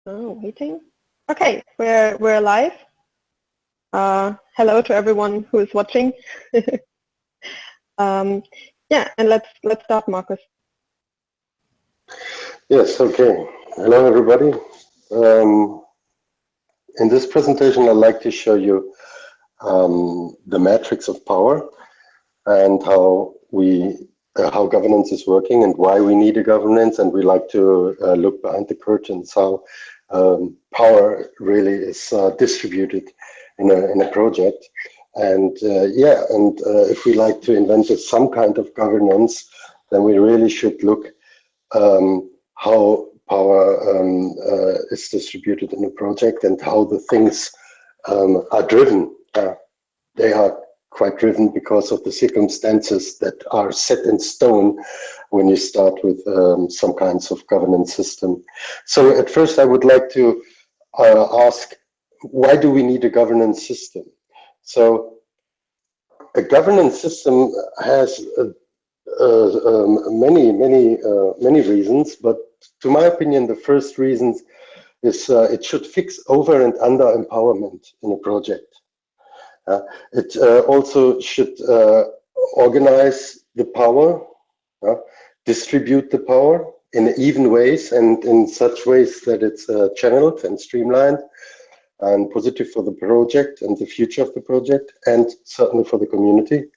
Oh, waiting. Okay, we're live. Hello to everyone who is watching. Yeah, and let's start, Markus. Yes. Okay. Hello, everybody. In this presentation, I'd like to show you the matrix of power and how governance is working and why we need a governance, and we like to look behind the curtains how power really is distributed in a project. And if we like to invent some kind of governance, then we really should look how power is distributed in a project and how the things are driven. They are quite driven because of the circumstances that are set in stone when you start with some kinds of governance system. So at first I would like to ask, why do we need a governance system? So a governance system has many reasons, but to my opinion, the first reason is it should fix over and under empowerment in a project. It also should organize the power, distribute the power in even ways and in such ways that it's channeled and streamlined and positive for the project and the future of the project, and certainly for the community.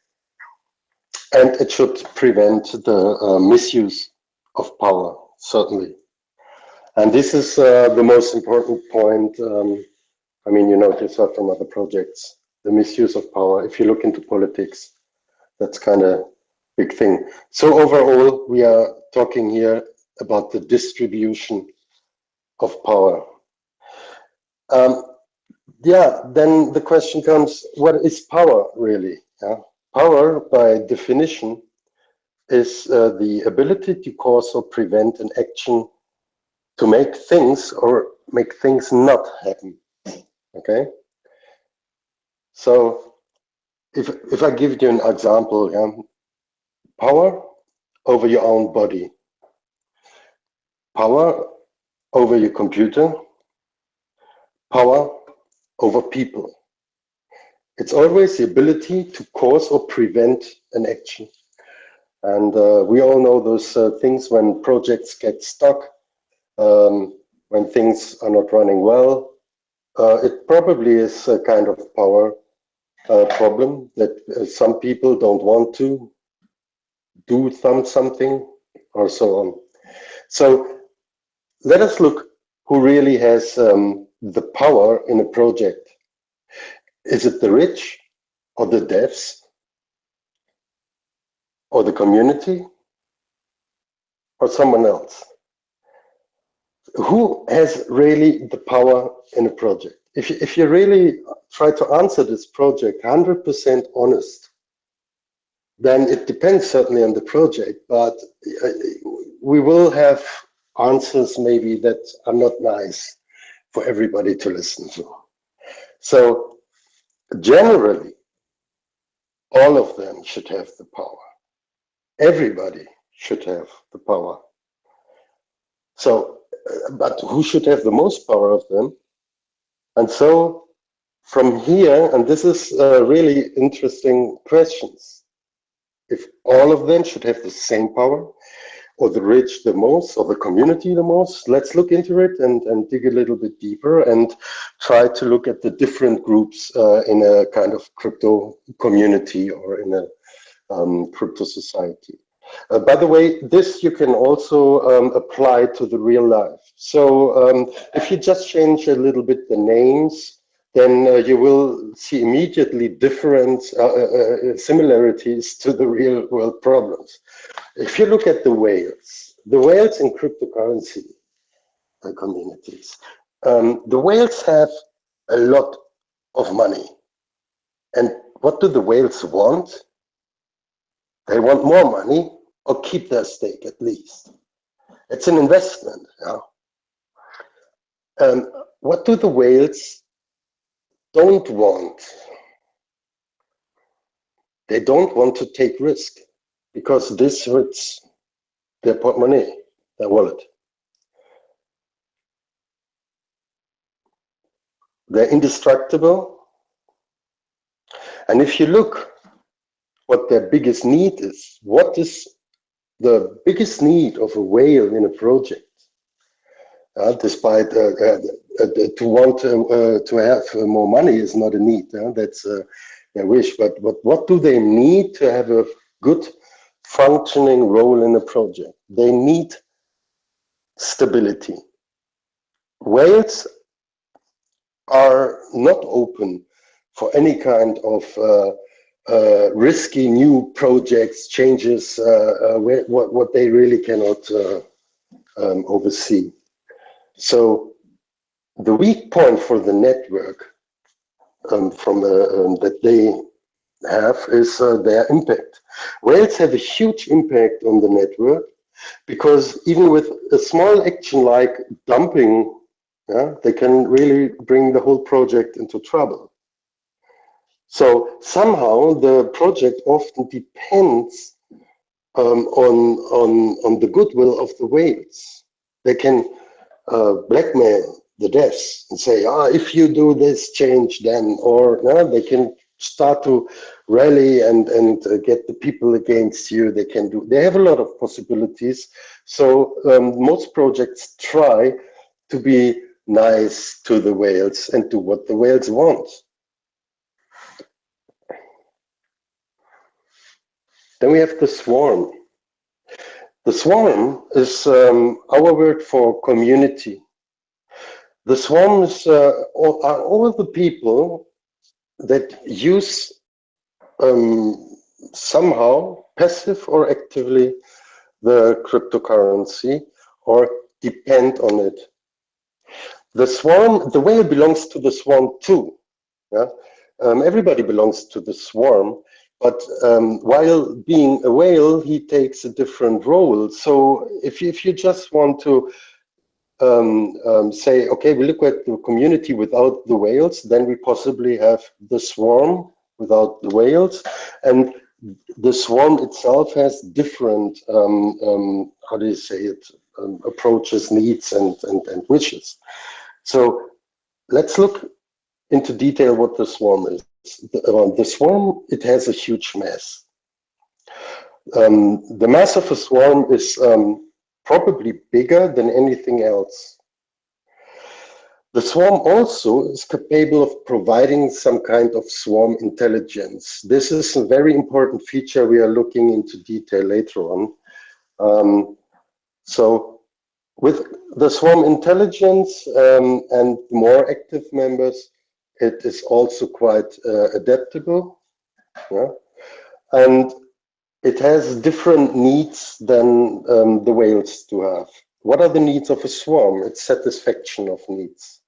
And it should prevent the misuse of power, certainly. And this is the most important point. I mean, you notice that from other projects, the misuse of power. If you look into politics, that's kind of big thing. So overall, we are talking here about the distribution of power. Then the question comes, what is power really? Power, by definition, is the ability to cause or prevent an action to make things or make things not happen. Okay? So if I give you an example, power over your own body, power over your computer, power over people. It's always the ability to cause or prevent an action. And we all know those things when projects get stuck, when things are not running well. It probably is a kind of power problem that some people don't want to do something or so on. So let us look who really has the power in a project. Is it the rich or the devs or the community or someone else? Who has really the power in a project? If you really try to answer this project 100% honest, then it depends certainly on the project, but we will have answers maybe that are not nice for everybody to listen to. So generally, all of them should have the power. Everybody should have the power. So, but who should have the most power of them? And so from here, and this is really interesting questions, if all of them should have the same power, or the rich the most, or the community the most, let's look into it and dig a little bit deeper and try to look at the different groups in a kind of crypto community or in a crypto society. By the way, this you can also apply to the real life. So if you just change a little bit the names, then you will see immediately different similarities to the real world problems. If you look at the whales in cryptocurrency communities, the whales have a lot of money. And what do the whales want? They want more money or keep their stake at least. It's an investment. What do the whales don't want? They don't want to take risk because this hurts their portemonnaie, their wallet. they're indestructible. And if you look what their biggest need is, what is the biggest need of a whale in a project? Despite to want to have more money is not a need. That's their wish. But what do they need to have a good functioning role in a project? They need stability. Whales are not open for any kind of risky new projects, changes, what they really cannot oversee. So the weak point for the network that they have is their impact. Whales have a huge impact on the network because even with a small action like dumping, they can really bring the whole project into trouble. So somehow the project often depends on the goodwill of the whales. They can blackmail the devs and say, if you do this change, then, or they can start to rally and get the people against you. They have a lot of possibilities. So most projects try to be nice to the whales and do what the whales want. Then we have the swarm. The swarm is our word for community. The swarm is are all the people that use somehow, passive or actively, the cryptocurrency or depend on it. The swarm, the whale belongs to the swarm too. Everybody belongs to the swarm, but while being a whale, he takes a different role. So if you just want to say, okay, we look at the community without the whales, then we possibly have the swarm without the whales, and the swarm itself has different, how do you say it, approaches, needs, and wishes. So let's look into detail what the swarm is. The swarm, it has a huge mass. The mass of a swarm is probably bigger than anything else. The swarm also is capable of providing some kind of swarm intelligence. This is a very important feature we are looking into detail later on. So with the swarm intelligence and more active members, it is also quite adaptable. And it has different needs than the whales do have. What are the needs of a swarm? It's satisfaction of needs.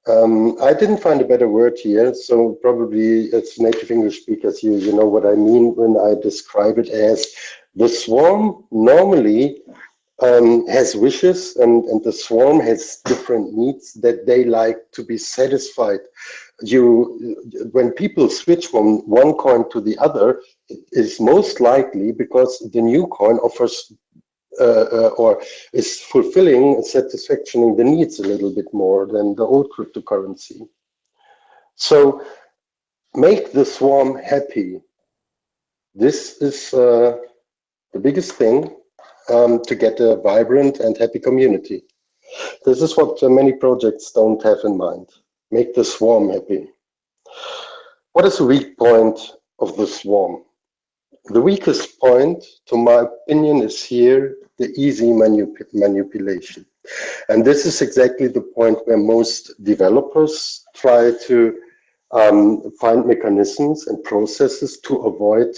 I didn't find a better word here, so probably as native English speakers, you know what I mean when I describe it as the swarm normally has wishes, and the swarm has different needs that they like to be satisfied. When people switch from one coin to the other, it is most likely because the new coin offers or is fulfilling and satisfactioning the needs a little bit more than the old cryptocurrency. So make the swarm happy. This is the biggest thing to get a vibrant and happy community. This is what many projects don't have in mind. Make the swarm happy. What is the weak point of the swarm? The weakest point, to my opinion, is here the easy manipulation. And this is exactly the point where most developers try to find mechanisms and processes to avoid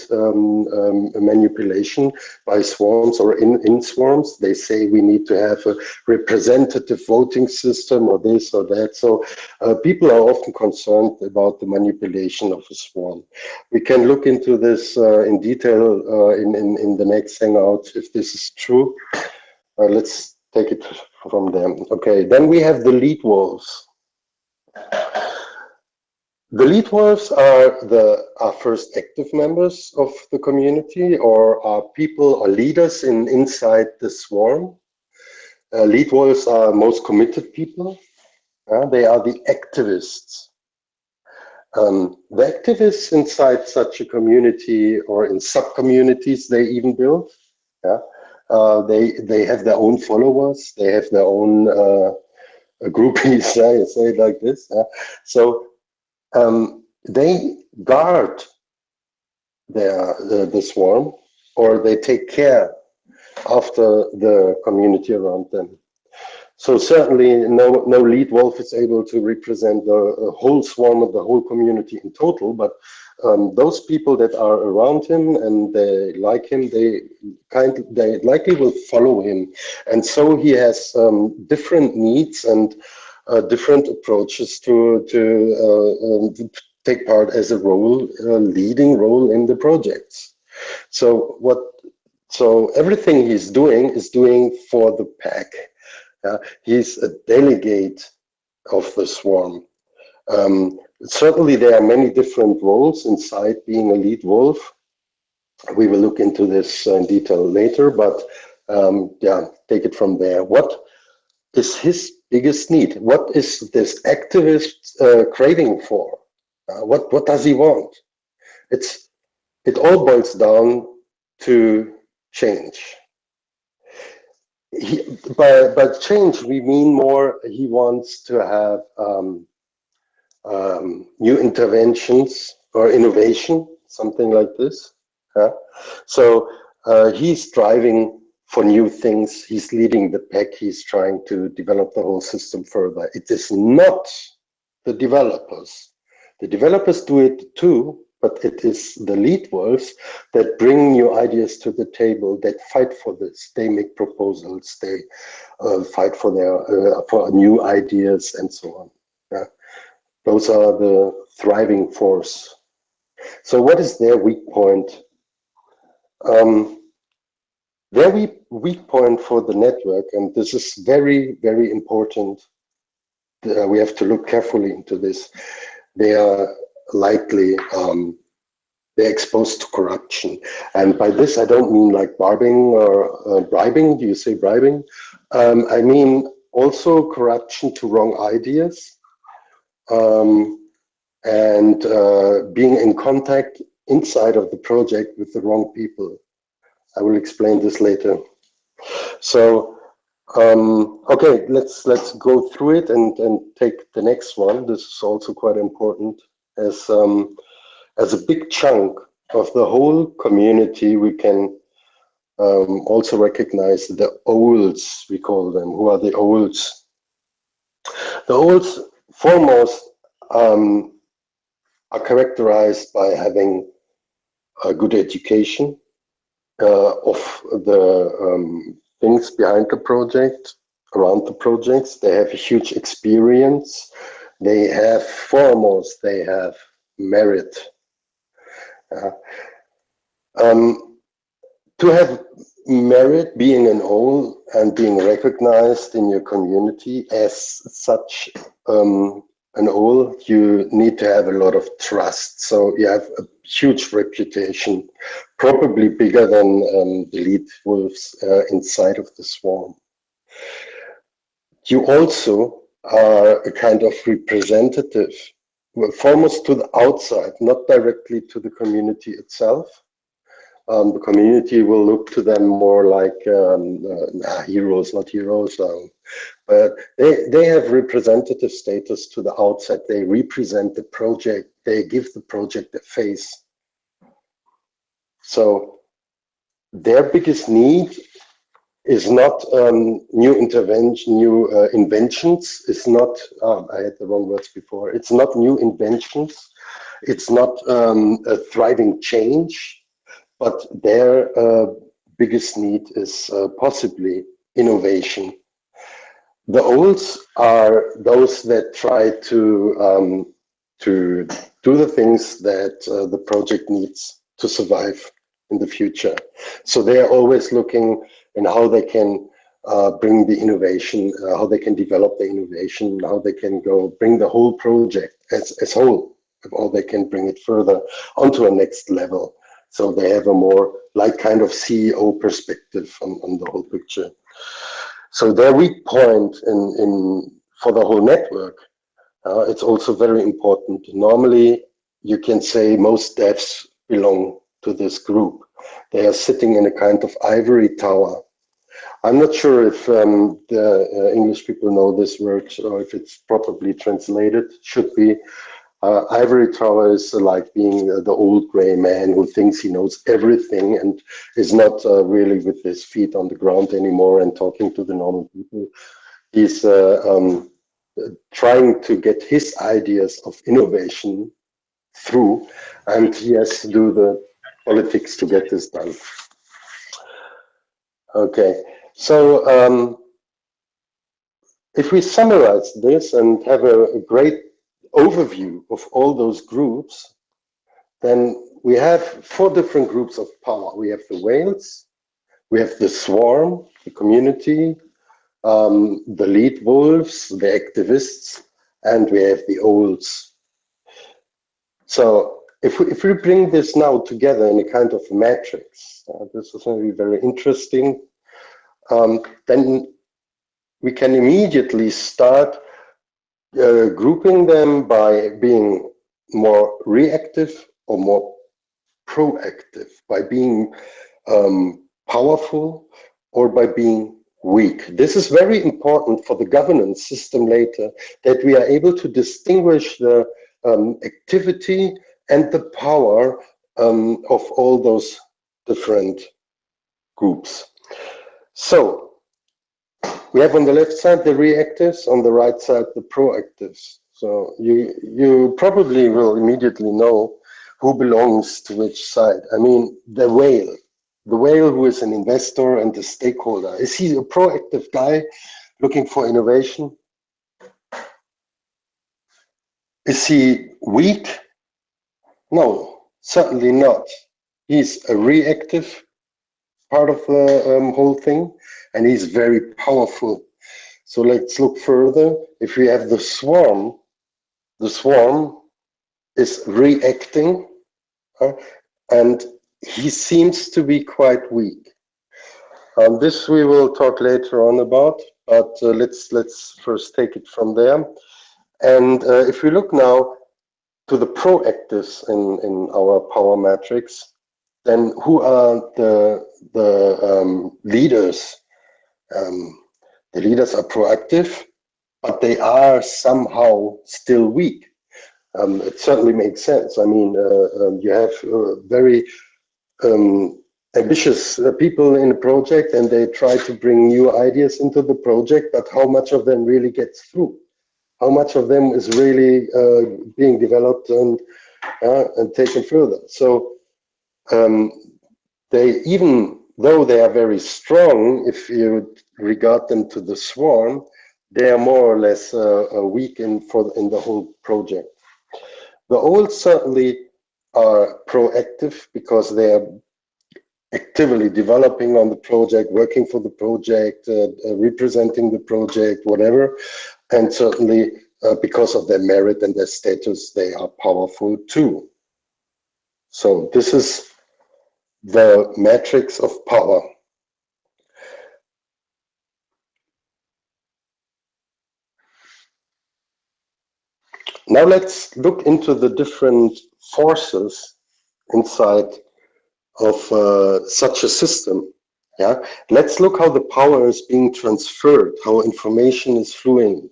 manipulation by swarms or in swarms. They say we need to have a representative voting system or this or that. So people are often concerned about the manipulation of a swarm. We can look into this in detail in the next hangout if this is true. Let's take it from them. Okay, then we have the lead wolves. The lead wolves are first active members of the community, or are people or leaders inside the swarm. Lead wolves are most committed people. They are the activists. The activists inside such a community or in sub-communities they even build, they have their own followers, they have their own groupies, I say it like this. So they guard the swarm, or they take care after the community around them. So certainly no lead wolf is able to represent the whole swarm of the whole community in total, but those people that are around him and they like him, they likely will follow him. And so he has different needs and different approaches to take part as a leading role in the projects. So everything he's doing is doing for the pack. He's a delegate of the swarm. Certainly there are many different roles inside being a lead wolf. We will look into this in detail later, but take it from there. What is his biggest need? What is this activist craving for? What does he want? It all boils down to change. By change, we mean more, he wants to have new interventions or innovation, something like this. So he's striving for new things. He's leading the pack. He's trying to develop the whole system further. It is not the developers. The developers do it too, but it is the lead wolves that bring new ideas to the table, that fight for this. They make proposals, they fight for for new ideas and so on. Those are the thriving force. So what is their weak point? Their weak point for the network, and this is very, very important, we have to look carefully into this. They are likely they're exposed to corruption, and by this I don't mean like bribing or bribing. Do you say bribing? I mean also corruption to wrong ideas, and being in contact inside of the project with the wrong people. I will explain this later. So okay, let's go through it and take the next one. This is also quite important. As a big chunk of the whole community, we can also recognize the olds, we call them. Who are the olds? The olds, foremost, are characterized by having a good education of the things behind the project, around the projects. They have a huge experience. They have, foremost, they have merit. To have merit, being an owl and being recognized in your community as such an owl, you need to have a lot of trust. So you have a huge reputation, probably bigger than the lead wolves inside of the swarm. You also are a kind of representative, foremost to the outside, not directly to the community itself. The community will look to them more like heroes, not heroes, but they have representative status to the outside. They represent the project. They give the project a face. So their biggest need is not new intervention, new inventions. It's not, I had the wrong words before. It's not new inventions. It's not a thriving change. But their biggest need is possibly innovation. The olds are those that try to do the things that the project needs to survive in the future. So they are always looking in how they can bring the innovation, how they can develop the innovation, how they can go bring the whole project as whole, how they can bring it further onto a next level. So they have a more like kind of CEO perspective on the whole picture. So their weak point for the whole network, it's also very important. Normally, you can say most devs belong to this group. They are sitting in a kind of ivory tower. I'm not sure if the English people know this word or if it's properly translated. Should be. Ivory tower is like being the old gray man who thinks he knows everything and is not really with his feet on the ground anymore and talking to the normal people. He's trying to get his ideas of innovation through, and he has to do the politics to get this done. Okay, so if we summarize this and have a great overview of all those groups, then we have 4 different groups of power. We have the whales, we have the swarm, the community, the lead wolves, the activists, and we have the owls. So if we bring this now together in a kind of matrix, this is going to be very interesting, then we can immediately start grouping them by being more reactive or more proactive, by being powerful or by being weak. This is very important for the governance system later, that we are able to distinguish the activity and the power of all those different groups. So we have on the left side the reactives, on the right side the proactives. So you probably will immediately know who belongs to which side. I mean, the whale who is an investor and a stakeholder. Is he a proactive guy looking for innovation? Is he weak? No, certainly not. He's a reactive part of the whole thing, and he's very powerful. So let's look further. If we have the swarm is reacting, and he seems to be quite weak. This we will talk later on about, but let's first take it from there. And if we look now to the proactives in our power matrix, then who are the leaders? The leaders are proactive, but they are somehow still weak. It certainly makes sense. I mean, you have very ambitious people in a project, and they try to bring new ideas into the project, but how much of them really gets through? How much of them is really being developed and taken further? So they, even though they are very strong, if you regard them to the swarm, they are more or less weak in the whole project. The owls certainly are proactive because they are actively developing on the project, working for the project, representing the project, whatever. And certainly because of their merit and their status, they are powerful too. So this is the matrix of power. Now let's look into the different forces inside of such a system. Yeah, let's look how the power is being transferred, how information is flowing.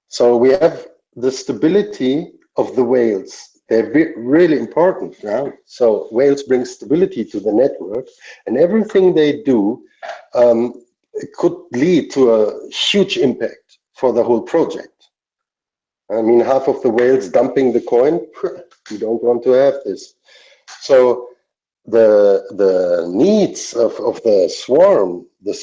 So we have the stability of the whales. They're really important. Yeah? So whales bring stability to the network, and everything they do could lead to a huge impact for the whole project. I mean, half of the whales dumping the coin, you don't want to have this. So the needs of the swarm, the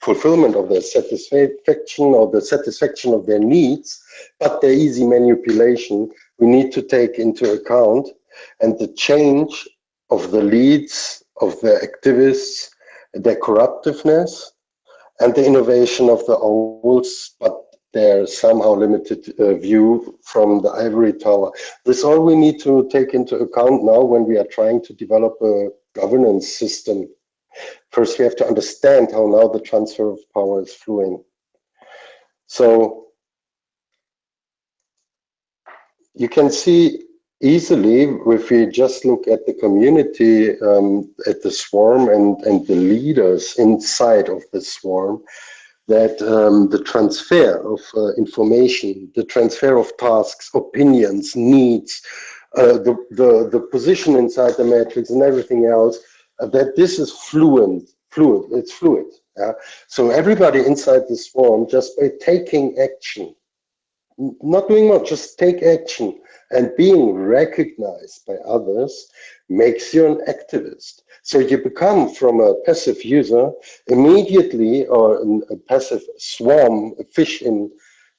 fulfillment of their satisfaction or the satisfaction of their needs, but their easy manipulation, we need to take into account, and the change of the leads, of the activists, their corruptiveness, and the innovation of the owls, but their somehow limited view from the ivory tower. This is all we need to take into account now when we are trying to develop a governance system. First, we have to understand how now the transfer of power is flowing. So you can see easily, if we just look at the community, at the swarm and the leaders inside of the swarm, that the transfer of information, the transfer of tasks, opinions, needs, the position inside the matrix and everything else, that this is fluid, it's fluid. Yeah? So everybody inside the swarm, just by taking action, not doing much, just take action and being recognized by others makes you an activist. So you become from a passive user immediately, or a passive swarm, a fish in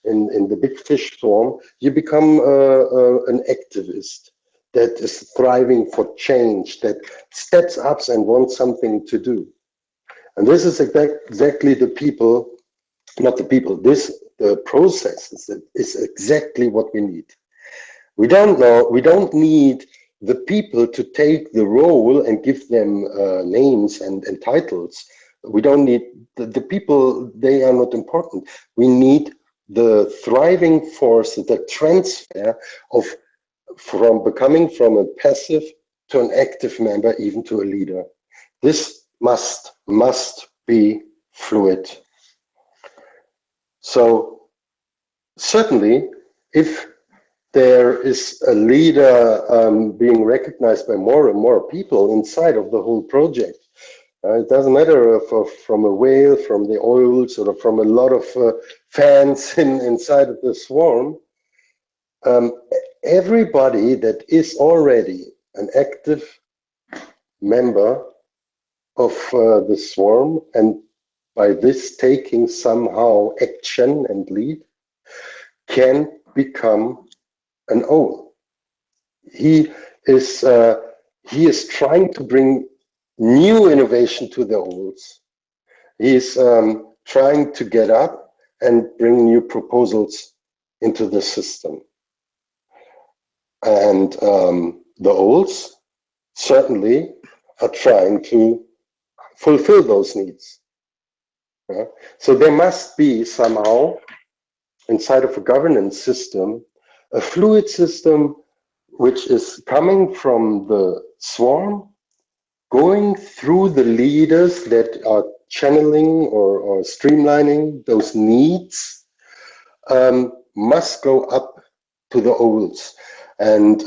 the big fish swarm, you become an activist that is thriving for change, that steps up and wants something to do. And this is exactly the people, not the people, the process is exactly what we need. We don't need the people to take the role and give them names and titles. We don't need the people, they are not important. We need the thriving force, the transfer of becoming from a passive to an active member, even to a leader. This must be fluid. So certainly, if there is a leader being recognized by more and more people inside of the whole project, it doesn't matter if from a whale, from the oils, or from a lot of fans inside of the swarm. Everybody that is already an active member of the swarm, and by this taking somehow action and lead, can become an owl. He is trying to bring new innovation to the owls. He is trying to get up and bring new proposals into the system. And the owls certainly are trying to fulfill those needs. Yeah? So there must be somehow, inside of a governance system, a fluid system which is coming from the swarm, going through the leaders that are channeling or streamlining those needs, must go up to the owls. And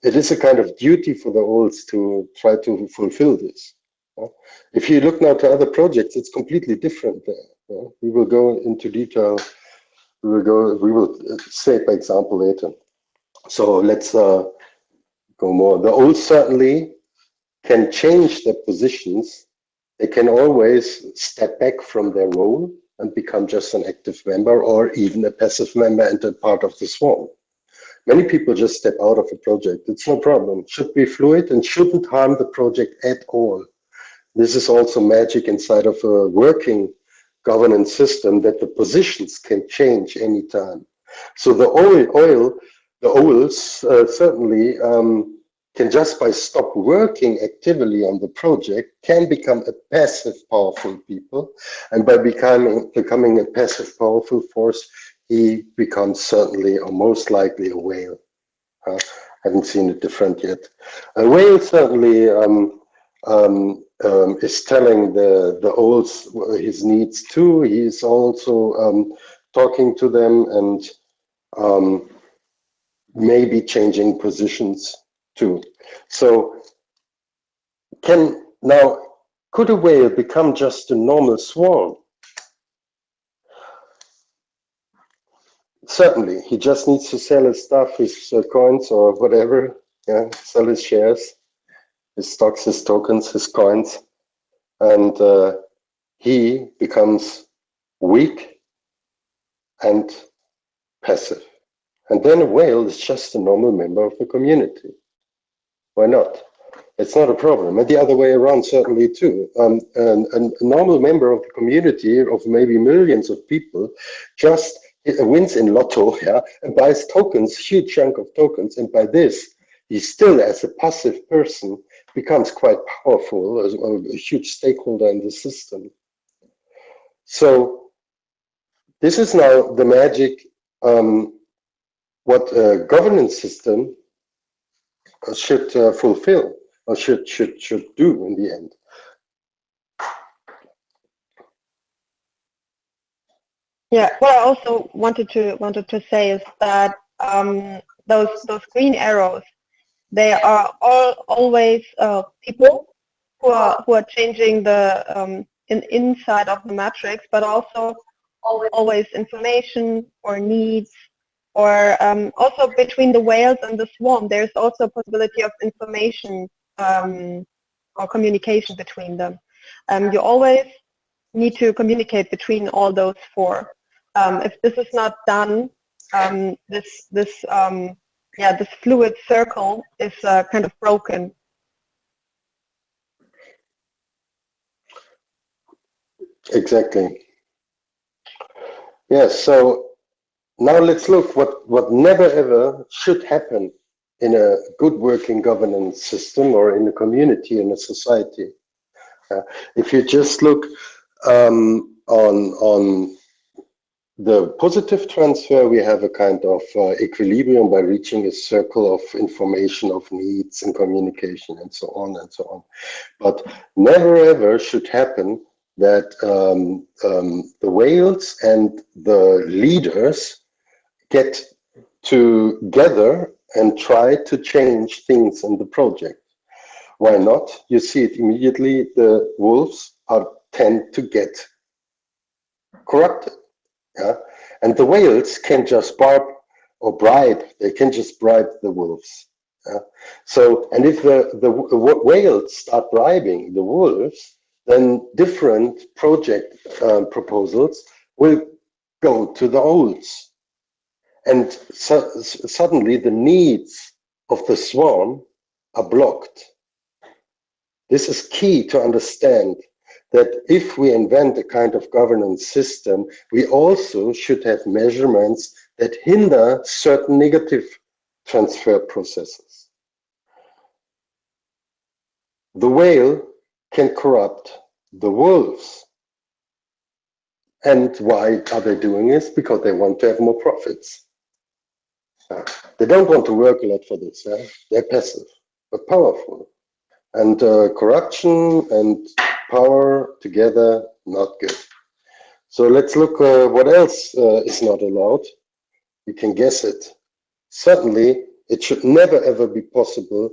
it is a kind of duty for the owls to try to fulfill this. If you look now to other projects, it's completely different there. We will go into detail. We will say it by example later. So let's go more. The owls certainly can change their positions. They can always step back from their role and become just an active member, or even a passive member and a part of the swarm. Many people just step out of a project. It's no problem. It should be fluid and shouldn't harm the project at all. This is also magic inside of a working governance system, that the positions can change anytime. So the owls certainly can, just by stop working actively on the project, can become a passive powerful people, and by becoming a passive powerful force, he becomes certainly or most likely a whale. Haven't seen it different yet. A whale certainly is telling the owls his needs too. He's also talking to them and maybe changing positions too. So could a whale become just a normal swarm? Certainly, he just needs to sell his stuff, his coins or whatever, yeah, sell his shares, his stocks, his tokens, his coins, and he becomes weak and passive. And then a whale is just a normal member of the community. Why not? It's not a problem. And the other way around, certainly too. A normal member of the community of maybe millions of people just wins in lotto, yeah, and buys tokens, huge chunk of tokens, and by this, he still, as a passive person, becomes quite powerful, as a huge stakeholder in the system. So This is now the magic, what a governance system should fulfill, or should do in the end. Yeah, what I also wanted to say is that those green arrows, they are always people who are changing the inside of the matrix, but also always information or needs, or also between the whales and the swarm. There's also a possibility of information or communication between them. You always need to communicate between all those four. If this is not done, this fluid circle is kind of broken. Exactly. Yes. So now let's look what never ever should happen in a good working governance system, or in a community, in a society. If you just look on the positive transfer, we have a kind of equilibrium by reaching a circle of information, of needs and communication, and so on and so on. But never ever should happen that the whales and the leaders get together and try to change things in the project. Why not? You see it immediately. The wolves tend to get corrupted. Yeah? And the whales can just bribe. They can just bribe the wolves. Yeah? So, and if the whales start bribing the wolves, then different project proposals will go to the owls. And suddenly the needs of the swarm are blocked. This is key to understand, that if we invent a kind of governance system, we also should have measurements that hinder certain negative transfer processes. The whale can corrupt the wolves. And why are they doing this? Because they want to have more profits. They don't want to work a lot for this. Yeah? They're passive, but powerful. And corruption and power together, not good. So let's look what else is not allowed. You can guess it. Certainly, it should never ever be possible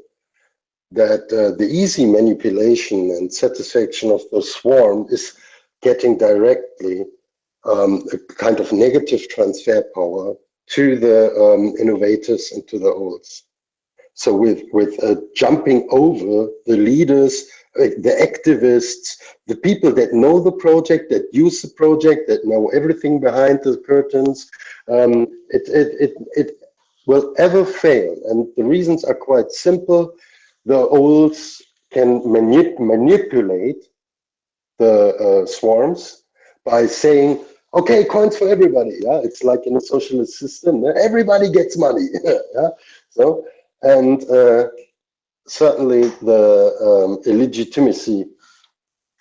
that the easy manipulation and satisfaction of the swarm is getting directly a kind of negative transfer power to the innovators and to the owls. So with jumping over the leaders, the activists, the people that know the project, that use the project, that know everything behind the curtains, it will ever fail. And the reasons are quite simple. The owls can manipulate the swarms by saying, okay, coins for everybody. Yeah, it's like in a socialist system. Everybody gets money. Yeah, so. And certainly the illegitimacy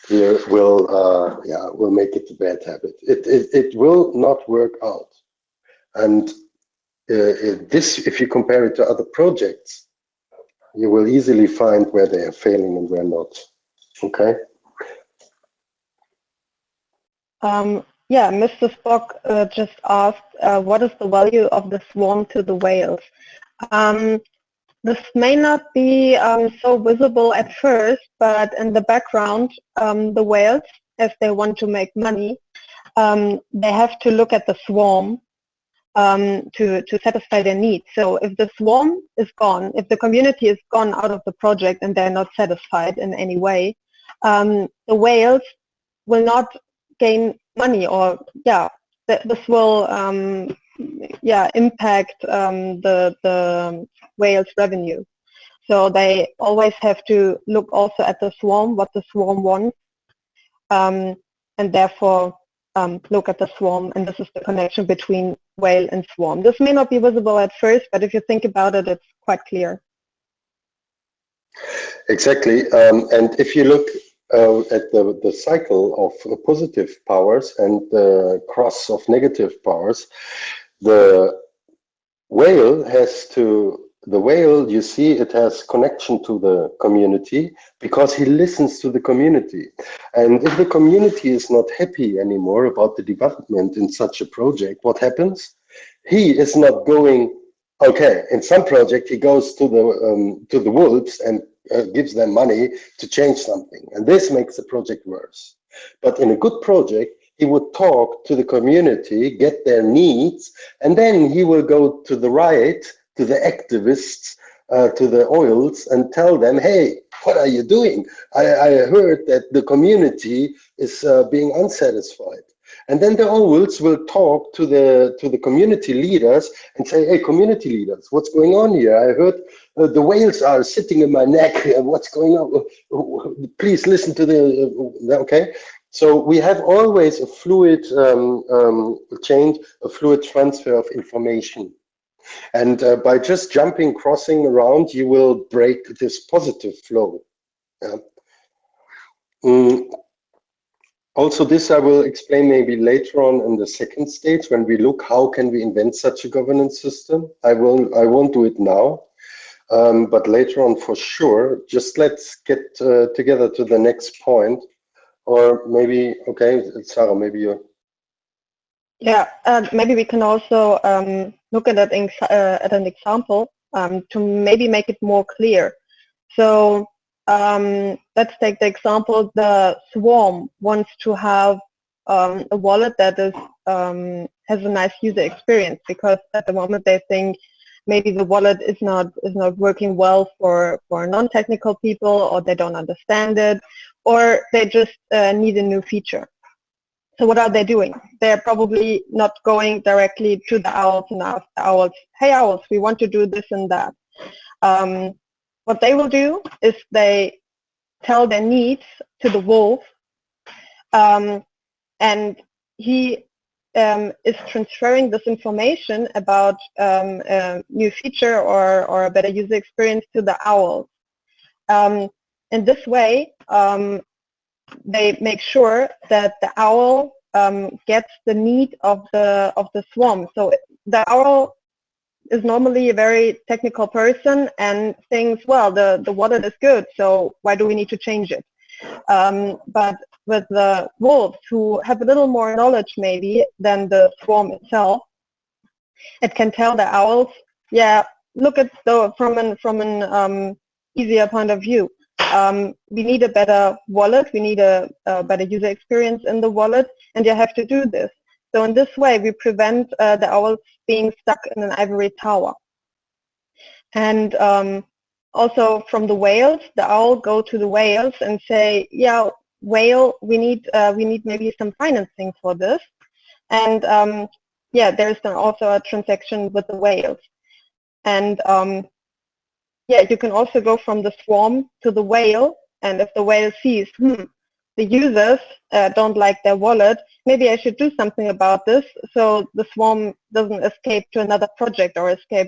here will make it a bad habit. It will not work out. And if you compare it to other projects, you will easily find where they are failing and where not. Okay. Yeah, Mr. Spock just asked, what is the value of the swarm to the whales? This may not be so visible at first, but in the background, the whales, if they want to make money, they have to look at the swarm to satisfy their needs. So if the swarm is gone, if the community is gone out of the project and they're not satisfied in any way, the whales will not gain money, or this will impact the whales' revenue. So they always have to look also at the swarm, what the swarm wants, and therefore look at the swarm, and this is the connection between whale and swarm. This may not be visible at first, but if you think about it, it's quite clear. Exactly. And if you look at the cycle of positive powers and the cross of negative powers, the the whale, you see, it has connection to the community because he listens to the community. And if the community is not happy anymore about the development in such a project, what happens? He is not going, okay, in some project, he goes to the wolves and gives them money to change something. And this makes the project worse. But in a good project, he would talk to the community, get their needs, and then he will go to the right, to the activists, to the oils, and tell them, hey, what are you doing? I heard that the community is being unsatisfied. And then the oils will talk to the community leaders and say, hey, community leaders, what's going on here? I heard the whales are sitting in my neck. What's going on? Please listen to okay? So we have always a fluid change, a fluid transfer of information. And by just jumping, crossing around, you will break this positive flow. Yeah. Also, this I will explain maybe later on in the second stage when we look how can we invent such a governance system. I won't do it now, but later on for sure. Just let's get together to the next point. Or maybe, okay, Sarah, maybe you. Yeah, maybe we can also look at an example to maybe make it more clear. So let's take the example, the swarm wants to have a wallet that is has a nice user experience, because at the moment they think maybe the wallet is not working well for non-technical people, or they don't understand it, or they just need a new feature. So what are they doing? They're probably not going directly to the owls and ask the owls, hey owls, we want to do this and that. What they will do is they tell their needs to the wolf, and he is transferring this information about a new feature or a better user experience to the owls. In this way, they make sure that the owl gets the need of the swarm. So the owl is normally a very technical person and thinks, well, the wallet is good, so why do we need to change it? But with the wolves, who have a little more knowledge maybe than the swarm itself, it can tell the owls, yeah, look at from an easier point of view. We need a better wallet, we need a better user experience in the wallet, and you have to do this. So in this way, we prevent the owls being stuck in an ivory tower. And also from the whales, the owl go to the whales and say, yeah, whale, we need maybe some financing for this. And yeah, there's then also a transaction with the whales. And yeah, you can also go from the swarm to the whale, and if the whale sees, the users don't like their wallet, maybe I should do something about this, so the swarm doesn't escape to another project or escape,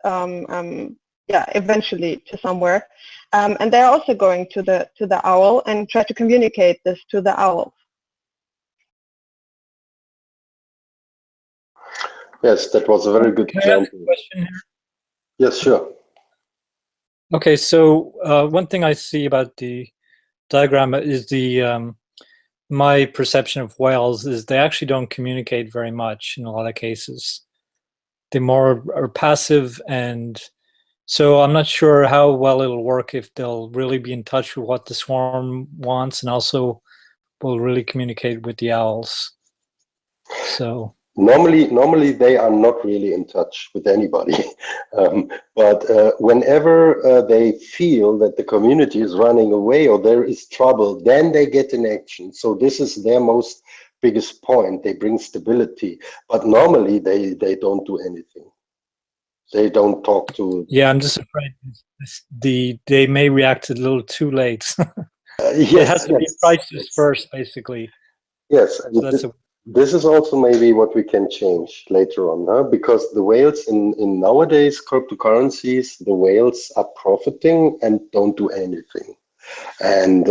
yeah, eventually to somewhere. And they're also going to the owl and try to communicate this to the owl. Yes, that was a very good example. Can I ask a question here? Yes, sure. Okay, so one thing I see about the diagram is my perception of whales is they actually don't communicate very much in a lot of cases. They more are passive, and so I'm not sure how well it'll work if they'll really be in touch with what the swarm wants and also will really communicate with the owls. So normally they are not really in touch with anybody, but whenever they feel that the community is running away or there is trouble, then they get in action. So this is their most biggest point. They bring stability, but normally they don't do anything. They don't talk to. Yeah, I'm just afraid they may react a little too late. Yes, it has to be crisis first, basically. Yes, so that's this is also maybe what we can change later on, huh? Because the whales in nowadays cryptocurrencies, the whales are profiting and don't do anything. And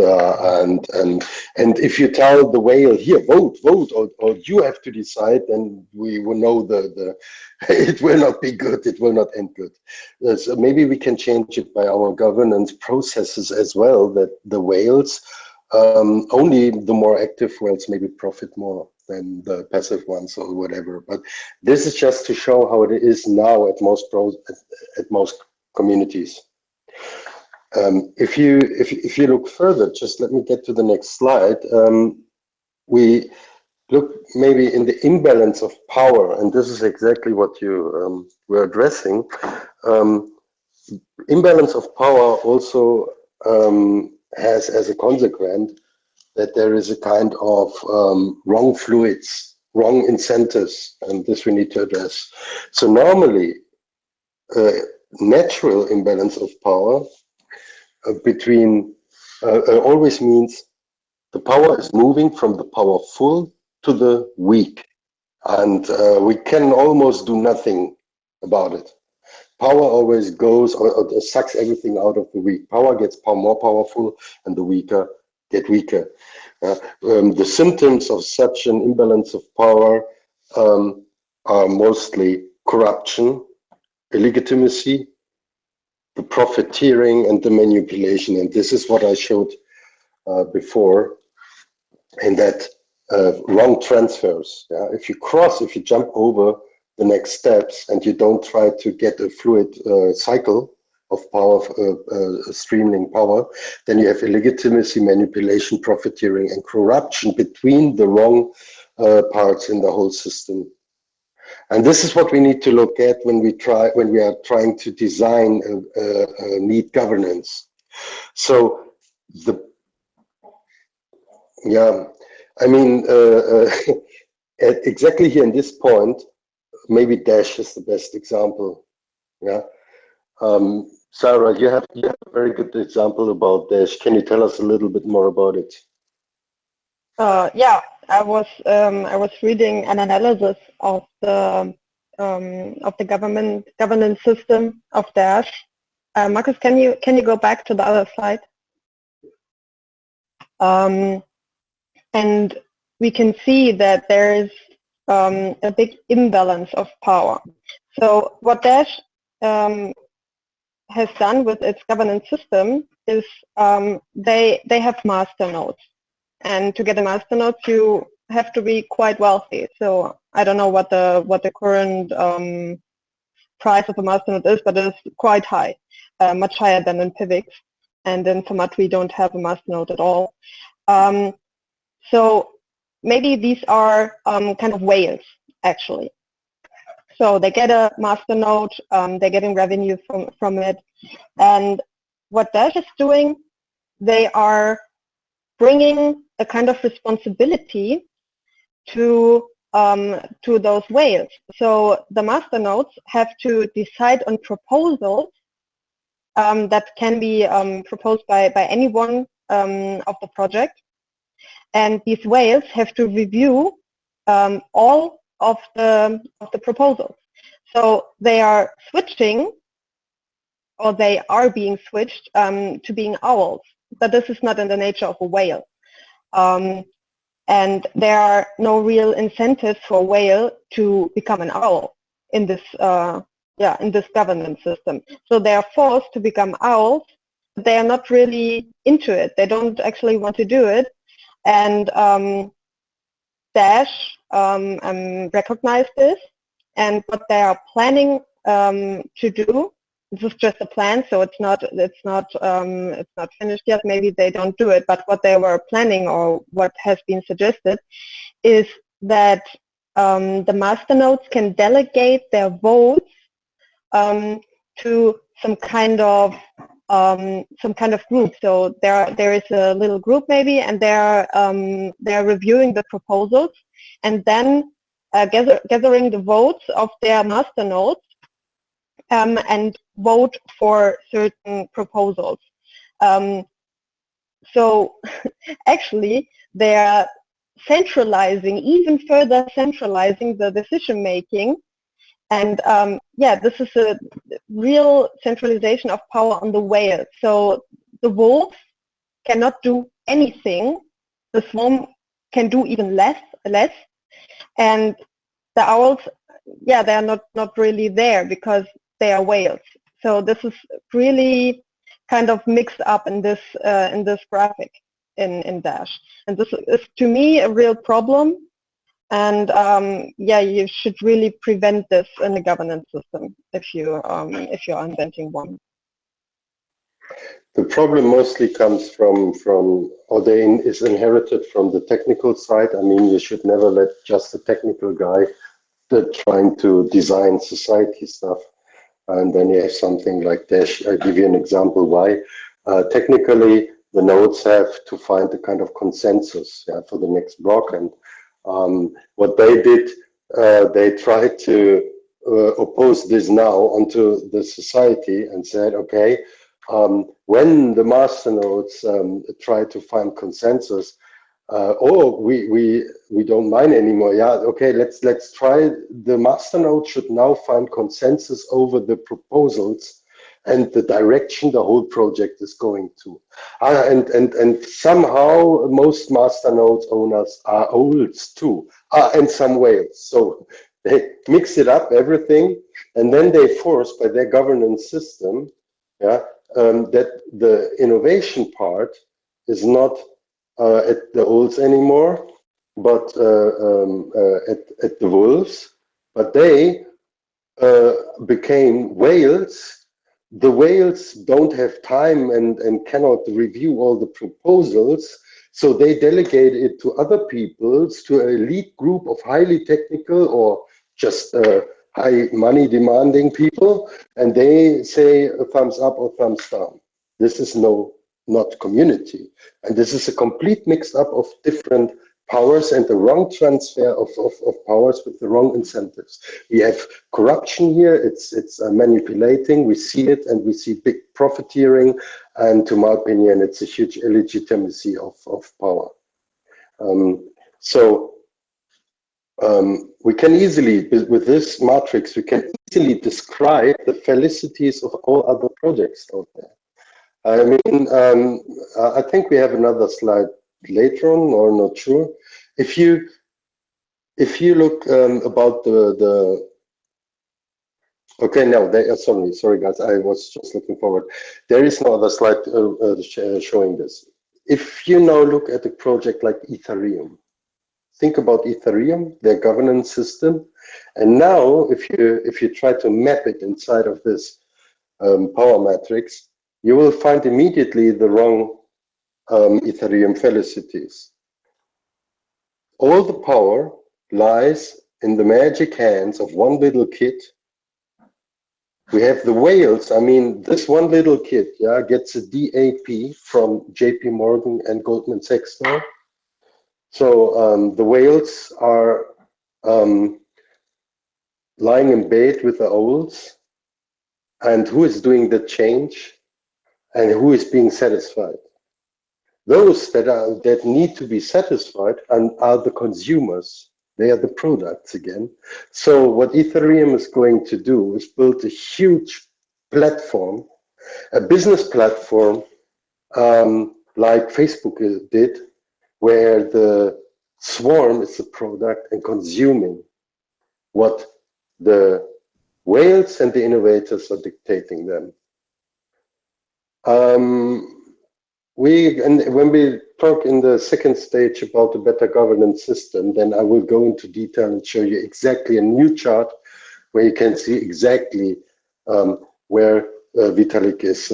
if you tell the whale here, vote, or you have to decide, then we will know it will not be good. It will not end good. So maybe we can change it by our governance processes as well. That the whales, only the more active whales maybe profit more than the passive ones or whatever. But this is just to show how it is now at most communities. If you look further, just let me get to the next slide. We look maybe in the imbalance of power, and this is exactly what you were addressing. Imbalance of power also has as a consequence that there is a kind of wrong fluids, wrong incentives, and this we need to address. So normally, natural imbalance of power between always means the power is moving from the powerful to the weak, and we can almost do nothing about it. Power always goes or sucks everything out of the weak. Power gets more powerful, and the weaker get weaker. The symptoms of such an imbalance of power are mostly corruption, illegitimacy, the profiteering, and the manipulation. And this is what I showed before, in that wrong transfers. Yeah? If you jump over the next steps and you don't try to get a fluid cycle of power, streaming power, then you have illegitimacy, manipulation, profiteering, and corruption between the wrong parts in the whole system. And this is what we need to look at when we are trying to design a neat governance. So exactly here in this point, maybe Dash is the best example. Yeah. Sarah, you have a very good example about Dash. Can you tell us a little bit more about it? Yeah, I was reading an analysis of the governance system of Dash. Markus, can you go back to the other slide? And we can see that there is a big imbalance of power. So what Dash has done with its governance system is they have master nodes, and to get a master node you have to be quite wealthy. So I don't know what the current price of a master node is, but it's quite high, much higher than in Pivx, and in Format we don't have a master node at all. So maybe these are kind of whales actually. So they get a master node, they're getting revenue from it, and what Dash is doing, they are bringing a kind of responsibility to those whales. So the master nodes have to decide on proposals that can be proposed by anyone of the project, and these whales have to review all of the proposals. So they are switching, or they are being switched to being owls, but this is not in the nature of a whale. And there are no real incentives for a whale to become an owl in this in this governance system. So they are forced to become owls, but they are not really into it. They don't actually want to do it. And Dash recognized this, and what they are planning to do, this is just a plan, so it's not finished yet. Maybe they don't do it, but what they were planning, or what has been suggested, is that the master nodes can delegate their votes to some kind of group. So there is a little group maybe, and they're reviewing the proposals, and then gathering the votes of their master nodes and vote for certain proposals. So actually they are centralizing, even further centralizing the decision making. And this is a real centralization of power on the whale. So the wolves cannot do anything. The swarm can do even less, and the owls, yeah, they are not really there because they are whales. So this is really kind of mixed up in this graphic in Dash, and this is to me a real problem. And yeah, you should really prevent this in the governance system if you're inventing one. The problem mostly comes from or is inherited from the technical side. I mean, you should never let just a technical guy trying to design society stuff, and then you have something like Dash. I'll give you an example why. Technically, the nodes have to find a kind of consensus, yeah, for the next block, and what they did, they tried to oppose this now onto the society and said, okay, when the master nodes try to find consensus, we don't mind anymore. Yeah, okay, let's try. The master node should now find consensus over the proposals and the direction the whole project is going to. And somehow most master nodes owners are owls too, and some whales. So they mix it up, everything, and then they force by their governance system, yeah, that the innovation part is not at the owls anymore, but at the wolves. But they became whales. The whales don't have time and cannot review all the proposals, so they delegate it to other people, to an elite group of highly technical or just high money demanding people, and they say a thumbs up or thumbs down. This is not community, and this is a complete mix up of different powers and the wrong transfer of powers with the wrong incentives. We have corruption here, it's manipulating, we see it, and we see big profiteering, and to my opinion, it's a huge illegitimacy of power. We can easily, with this matrix, we can easily describe the felicities of all other projects out there. I mean, I think we have another slide later on, or not sure. If you look about the okay, no, sorry guys, I was just looking forward. There is no other slide showing this. If you now look at a project like Ethereum, think about Ethereum, their governance system, and now if you try to map it inside of this power matrix, you will find immediately the wrong Ethereum felicities. All the power lies in the magic hands of one little kid. We have the whales. I mean, this one little kid, yeah, gets a DAP from JP Morgan and Goldman Sachs now. So the whales are lying in bed with the owls, and who is doing the change, and who is being satisfied? Those that need to be satisfied are the consumers. They are the products again. So what Ethereum is going to do is build a huge platform, a business platform like Facebook did, where the swarm is the product and consuming what the whales and the innovators are dictating them. When we talk in the second stage about the better governance system, then I will go into detail and show you exactly a new chart where you can see exactly where Vitalik is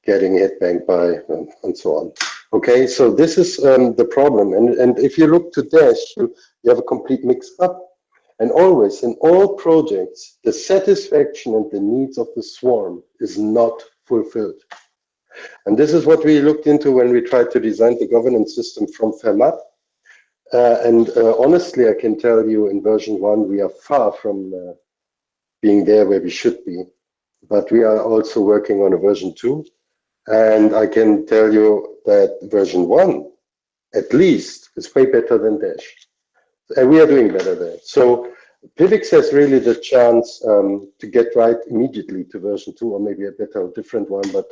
getting headbanged by and so on. Okay, so this is the problem. And if you look to Dash, you have a complete mix-up. And always, in all projects, the satisfaction and the needs of the swarm is not fulfilled. And this is what we looked into when we tried to design the governance system from Fermat. Honestly, I can tell you in version 1, we are far from being there where we should be. But we are also working on a version 2. And I can tell you that version 1, at least, is way better than Dash. And we are doing better there. So PIVX has really the chance to get right immediately to version 2, or maybe a better, different one. But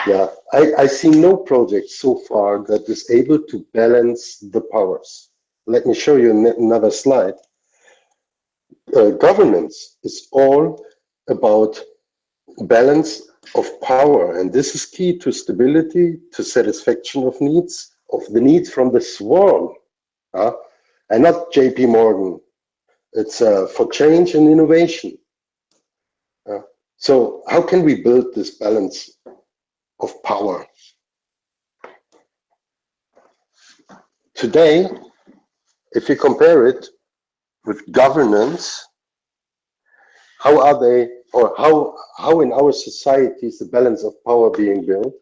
yeah, I see no project so far that is able to balance the powers. Let me show you another slide. Governance is all about balance of power, and this is key to stability, to satisfaction of needs, of the needs from the swarm, and not JP Morgan. It's for change and innovation. So how can we build this balance of power? Today, if you compare it with governance, how are they, or how in our society is the balance of power being built?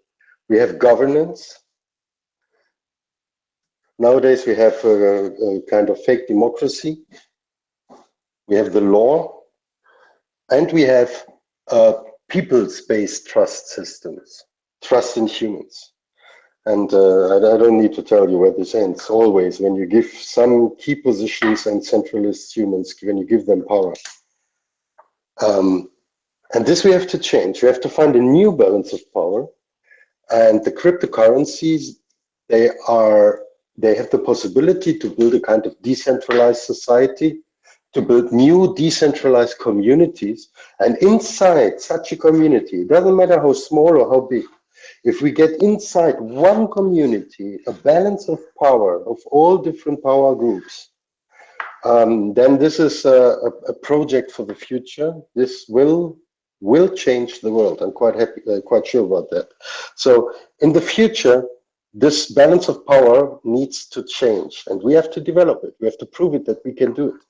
We have governance. Nowadays we have a kind of fake democracy. We have the law, and we have peoples-based trust systems, trust in humans. And I don't need to tell you where this ends. Always, when you give some key positions and centralist humans, when you give them power. And this we have to change. We have to find a new balance of power. And the cryptocurrencies, they have the possibility to build a kind of decentralized society, to build new decentralized communities. And inside such a community, it doesn't matter how small or how big, if we get inside one community a balance of power of all different power groups, then this is a project for the future. This will change the world. I'm quite sure about that. So in the future, this balance of power needs to change, and we have to develop it. We have to prove it that we can do it.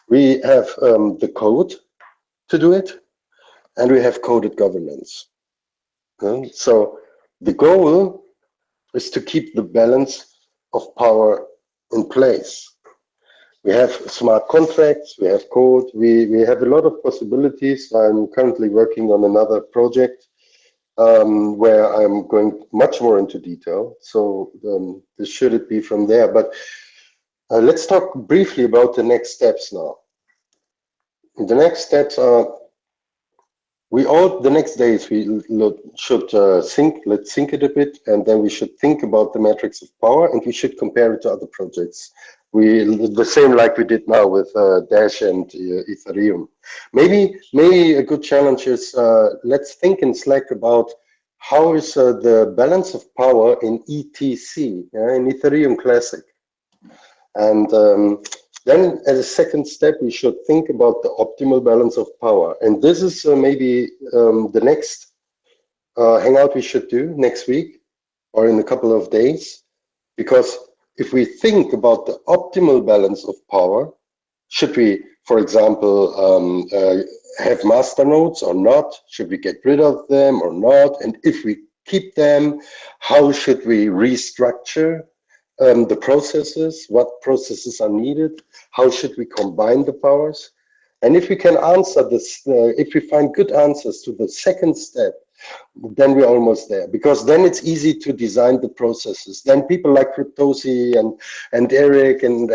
We have the code to do it, and we have coded governance. So the goal is to keep the balance of power in place. We have smart contracts, we have code, we have a lot of possibilities. I'm currently working on another project where I'm going much more into detail. So this should it be from there. But let's talk briefly about the next steps now. The next steps are, the next days we should let's think it a bit, and then we should think about the matrix of power, and we should compare it to other projects. The same like we did now with Dash and Ethereum. Maybe a good challenge is let's think in Slack about how is the balance of power in ETC, in Ethereum Classic. And then as a second step, we should think about the optimal balance of power. And this is maybe the next hangout we should do next week or in a couple of days. Because if we think about the optimal balance of power, should we, for example, have master nodes or not? Should we get rid of them or not? And if we keep them, how should we restructure the processes? What processes are needed? How should we combine the powers? And if we can answer this, if we find good answers to the second step, then we're almost there, because then it's easy to design the processes. Then people like Cryptosi and Eric and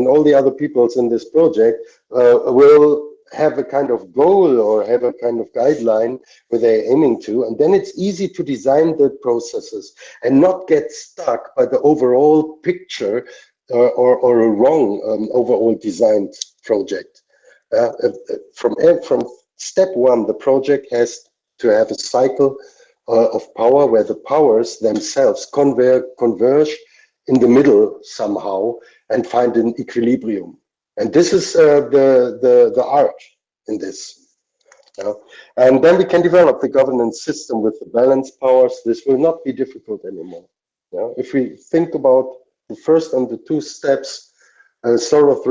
all the other peoples in this project will have a kind of goal or have a kind of guideline where they're aiming to, and then it's easy to design the processes and not get stuck by the overall picture or a wrong overall designed project. From step one, the project has to have a cycle of power where the powers themselves converge in the middle somehow and find an equilibrium. And this is the art in this. And then we can develop the governance system with the balance powers. This will not be difficult anymore. If we think about the first and the two steps, sort of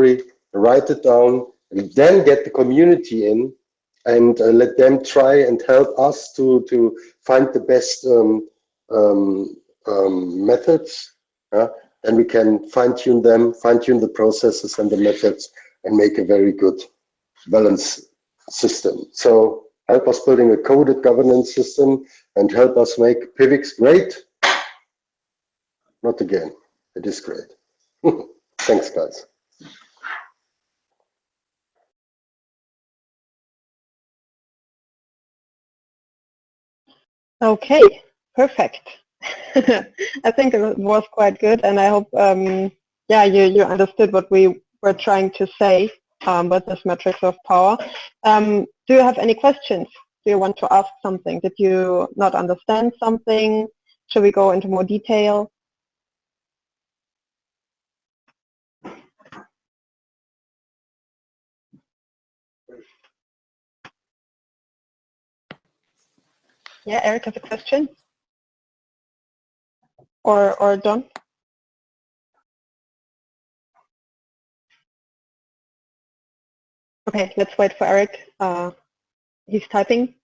write it down, and then get the community in and let them try and help us to find the best methods. And we can fine-tune them, fine-tune the processes and the methods, and make a very good balance system. So help us building a coded governance system and help us make PIVX great. Not again, it is great. Thanks, guys. Okay, perfect. I think it was quite good, and I hope, yeah, you understood what we were trying to say with this matrix of power. Do you have any questions? Do you want to ask something? Did you not understand something? Should we go into more detail? Yeah, Eric has a question. Or John? Okay, let's wait for Eric. He's typing.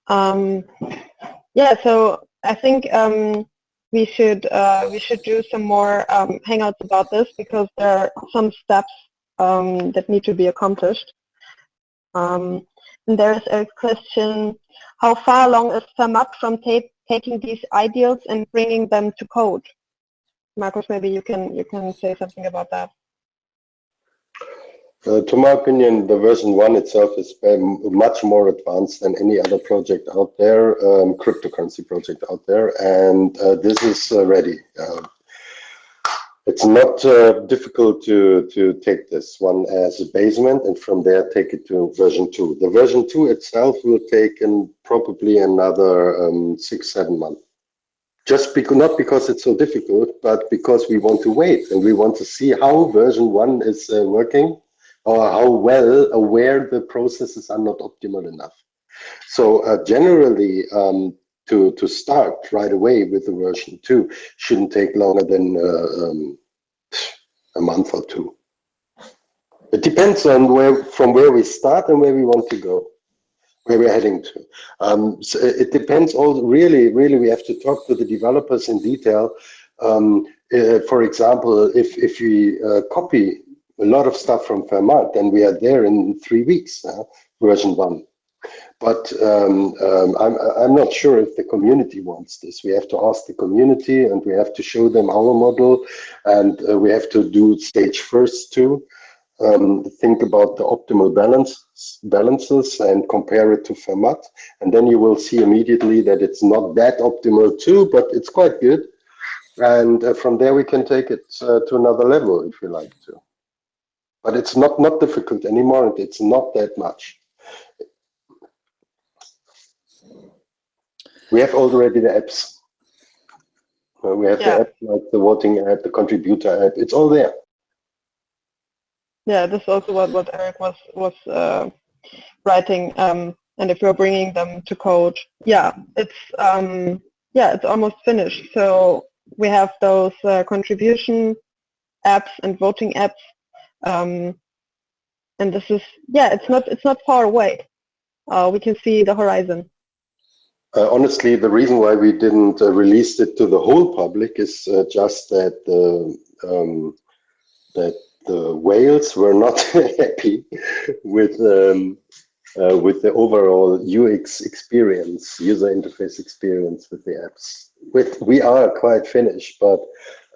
Yeah, so I think we should do some more hangouts about this, because there are some steps that need to be accomplished. And there is a question: how far along is Fermat from taking these ideals and bringing them to code? Markus, maybe you can say something about that. To my opinion, the version 1 itself is much more advanced than any other project out there, cryptocurrency project out there, and this is ready. It's not difficult to take this one as a basement and from there take it to version 2. The version 2 itself will take probably another 6-7 months. Just not because it's so difficult, but because we want to wait and we want to see how version 1 is working, or how well aware the processes are not optimal enough. So generally, to start right away with the version 2 shouldn't take longer than a month or 2. It depends on from where we start and where we want to go, where we're heading to. So it depends all, really, we have to talk to the developers in detail. For example, if we copy a lot of stuff from Fermat, then we are there in 3 weeks, version 1. But I'm not sure if the community wants this. We have to ask the community, and we have to show them our model, and we have to do stage first too. Think about the optimal balances and compare it to Fermat, and then you will see immediately that it's not that optimal too, but it's quite good. And from there we can take it to another level if you like to. But it's not difficult anymore, and it's not that much. We have already the apps. We have the app, like the voting app, the contributor app. It's all there. Yeah, this is also what Eric was writing. And if you're bringing them to code, it's almost finished. So we have those contribution apps and voting apps, and this is it's not far away. We can see the horizon. Honestly, the reason why we didn't release it to the whole public is just that the whales were not happy with the overall UX experience, user interface experience with the apps. We are quite finished, but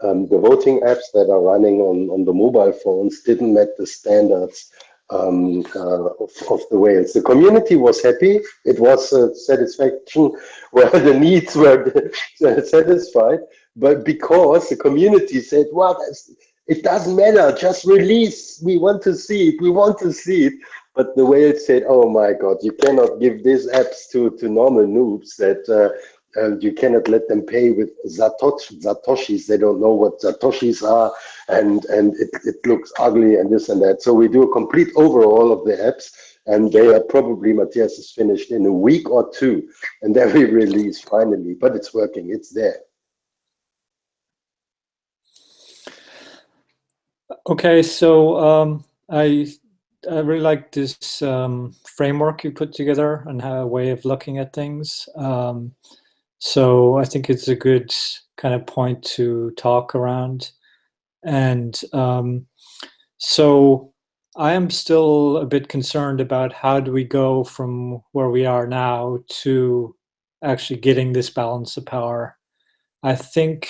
the voting apps that are running on the mobile phones didn't meet the standards of the whales. The community was happy. It was a satisfaction where the needs were satisfied, but because the community said, well, it doesn't matter, just release, we want to see it. But the whales said, oh my God, you cannot give these apps to normal noobs, that you cannot let them pay with Satoshis. They don't know what Satoshis are, and it looks ugly and this and that. So we do a complete overhaul of the apps, and they are probably, Matthias is finished in a week or 2, and then we release finally, but it's working, it's there. Okay, so I really like this framework you put together and a way of looking at things. So I think it's a good kind of point to talk around. And so I am still a bit concerned about how do we go from where we are now to actually getting this balance of power. I think,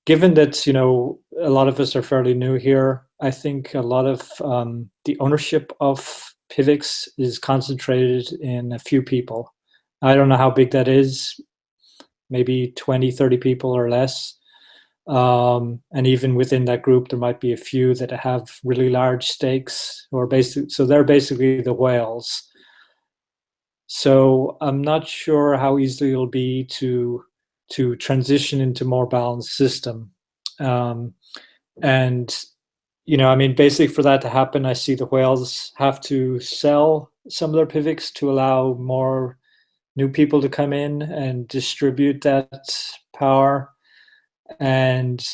given that, a lot of us are fairly new here, I think a lot of the ownership of PIVX is concentrated in a few people. I don't know how big that is, maybe 20, 30 people or less. And even within that group, there might be a few that have really large stakes, or so they're basically the whales. So I'm not sure how easily it'll be to transition into more balanced system. And I mean, basically for that to happen, I see the whales have to sell some of their PIVX to allow more new people to come in and distribute that power. And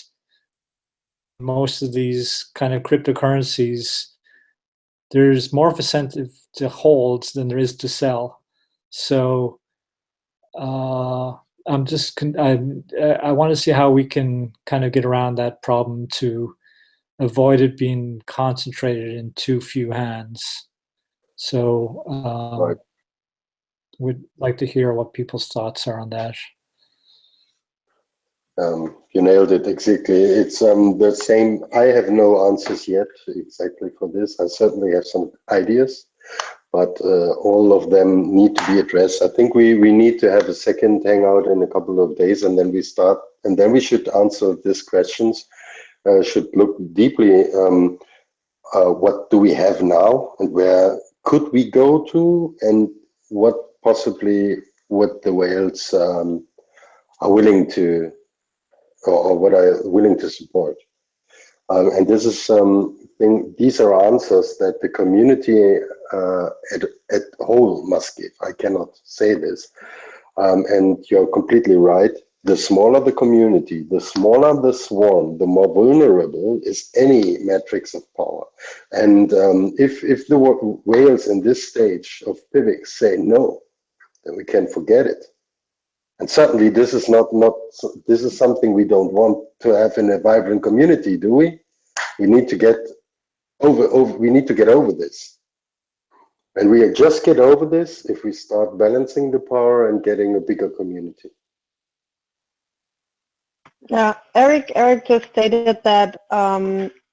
most of these kind of cryptocurrencies, there's more of a incentive to hold than there is to sell. So I'm just I want to see how we can kind of get around that problem to avoid it being concentrated in too few hands. So Right. would like to hear what people's thoughts are on that. You nailed it exactly. It's the same. I have no answers yet exactly for this. I certainly have some ideas, but all of them need to be addressed. I think we need to have a second hangout in a couple of days, and then we start, and then we should answer these questions. Should look deeply what do we have now, and where could we go to, and what possibly what the whales are willing to, or what are willing to support. And this is these are answers that the community at whole must give. I cannot say this. And you're completely right. The smaller the community, the smaller the swarm, the more vulnerable is any matrix of power. And if the whales in this stage of PIVX say no, then we can forget it. And certainly this is this is something we don't want to have in a vibrant community, do we? We need to get over this. And we just get over this if we start balancing the power and getting a bigger community. Yeah, Eric just stated that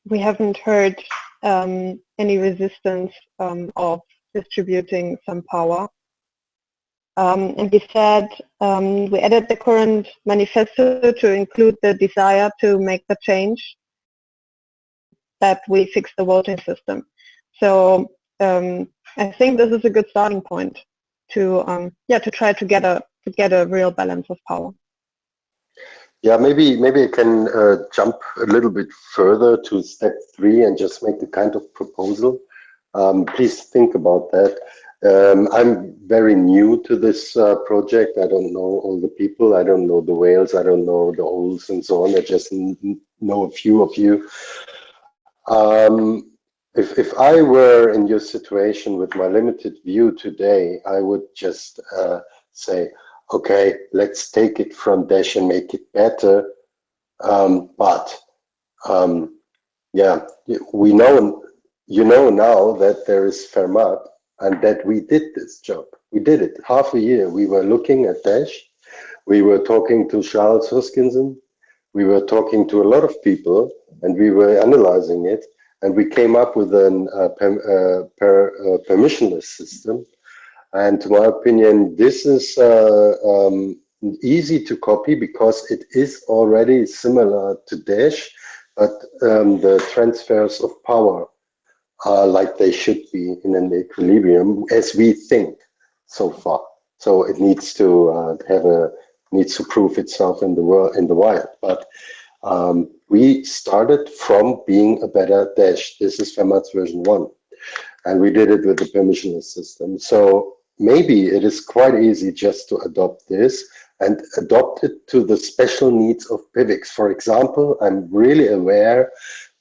we haven't heard any resistance of distributing some power. And he said we added the current manifesto to include the desire to make the change, that we fix the voting system. So I think this is a good starting point to try to get a real balance of power. Yeah, maybe I can jump a little bit further to step 3 and just make the kind of proposal. Please think about that. I'm very new to this project. I don't know all the people. I don't know the whales. I don't know the holes and so on. I just know a few of you. If I were in your situation with my limited view today, I would just say, okay, let's take it from Dash and make it better. Yeah, we know, you know now that there is Fermat and that we did this job. We did it half a year. We were looking at Dash. We were talking to Charles Hoskinson. We were talking to a lot of people and we were analyzing it. And we came up with a permissionless system. And to my opinion, this is easy to copy because it is already similar to Dash, but the transfers of power are like they should be in an equilibrium as we think so far. So it needs to needs to prove itself in the world, in the wild. But we started from being a better Dash. This is Fermat's version 1. And we did it with the permissionless system. So maybe it is quite easy just to adopt this and adopt it to the special needs of PIVX. For example, I'm really aware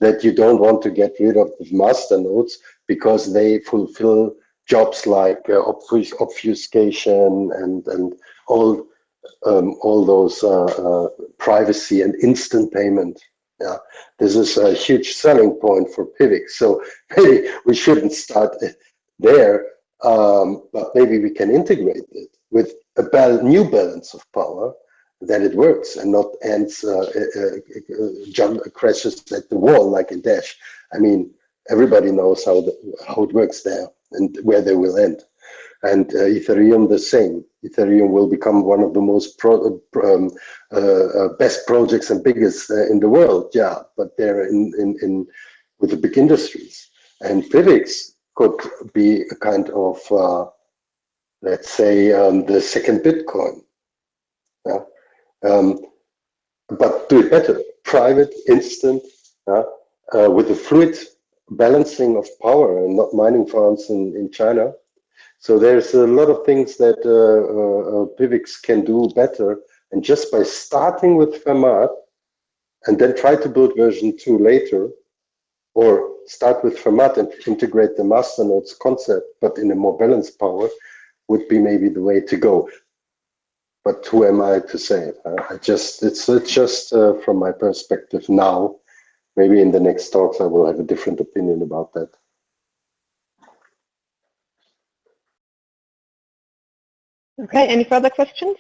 that you don't want to get rid of the master nodes because they fulfill jobs like obfuscation and all those privacy and instant payment. Yeah, this is a huge selling point for PIVX. So maybe we shouldn't start there, but maybe we can integrate it with a new balance of power, that it works and not ends crashes at the wall like in Dash. I mean, everybody knows how it works there and where they will end. And Ethereum the same. Ethereum will become one of the most best projects and biggest in the world. Yeah, but they're in with the big industries. And PIVX could be a kind of let's say the second Bitcoin. Yeah. But do it better, private, instant, with a fluid balancing of power and not mining farms in China. So there's a lot of things that PIVX can do better. And just by starting with Fermat and then try to build version 2 later, or start with Fermat and integrate the masternodes concept, but in a more balanced power, would be maybe the way to go. But who am I to say? It's just from my perspective now. Maybe in the next talks I will have a different opinion about that. Okay, any further questions?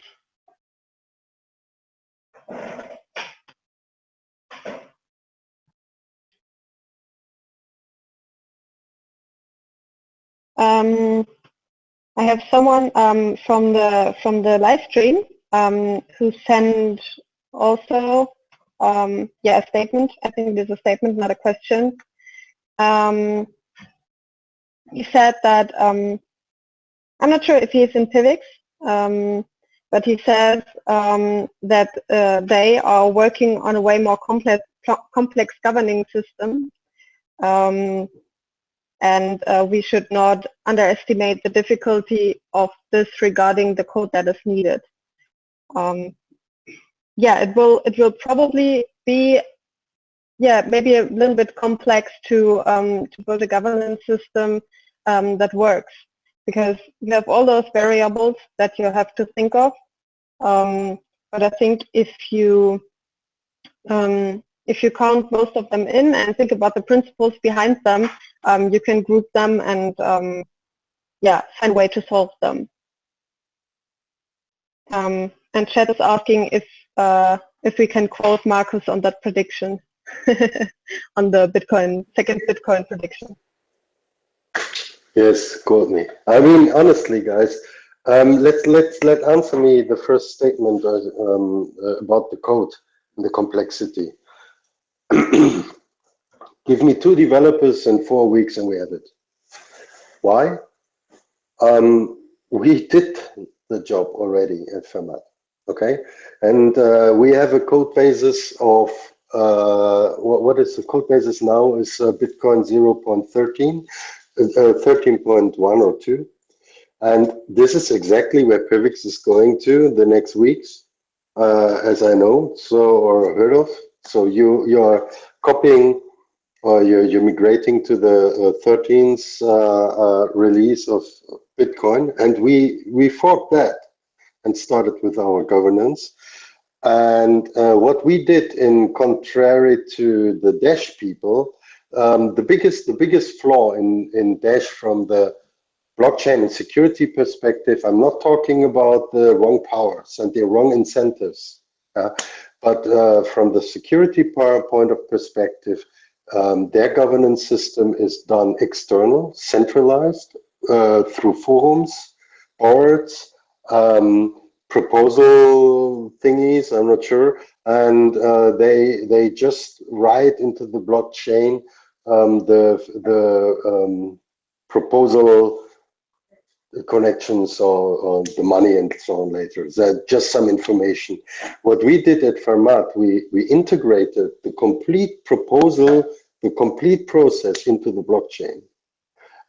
I have someone from the live stream who sent also a statement. I think it is a statement, not a question. He said that I'm not sure if he's in PIVX, but he says that they are working on a way more complex governing system. And we should not underestimate the difficulty of this regarding the code that is needed. It will probably be maybe a little bit complex to build a governance system that works, because you have all those variables that you have to think of. But I think if you count most of them in and think about the principles behind them, you can group them and find a way to solve them. And chat is asking if we can quote Markus on that prediction, on the second Bitcoin prediction. Yes, quote me. I mean, honestly, guys, let answer me the first statement about the code and the complexity. Give me 2 developers in 4 weeks and we have it. Why? We did the job already at Fermat, okay? And we have a code basis of, what is the code basis now is Bitcoin 0.13, 13.1 or 2. And this is exactly where PIVX is going to the next weeks, as I know, or heard of. So you are copying, or you're migrating to the 13th release of Bitcoin, and we forked that and started with our governance. And what we did, in contrary to the Dash people, the biggest flaw in Dash from the blockchain and security perspective, I'm not talking about the wrong powers and the wrong incentives, but from the security point of perspective, their governance system is done external, centralized, through forums, boards, proposal thingies, I'm not sure, and they just write into the blockchain the proposal connections or the money and so on later. That just some information. What we did at Fermat, we integrated the complete proposal, the complete process into the blockchain.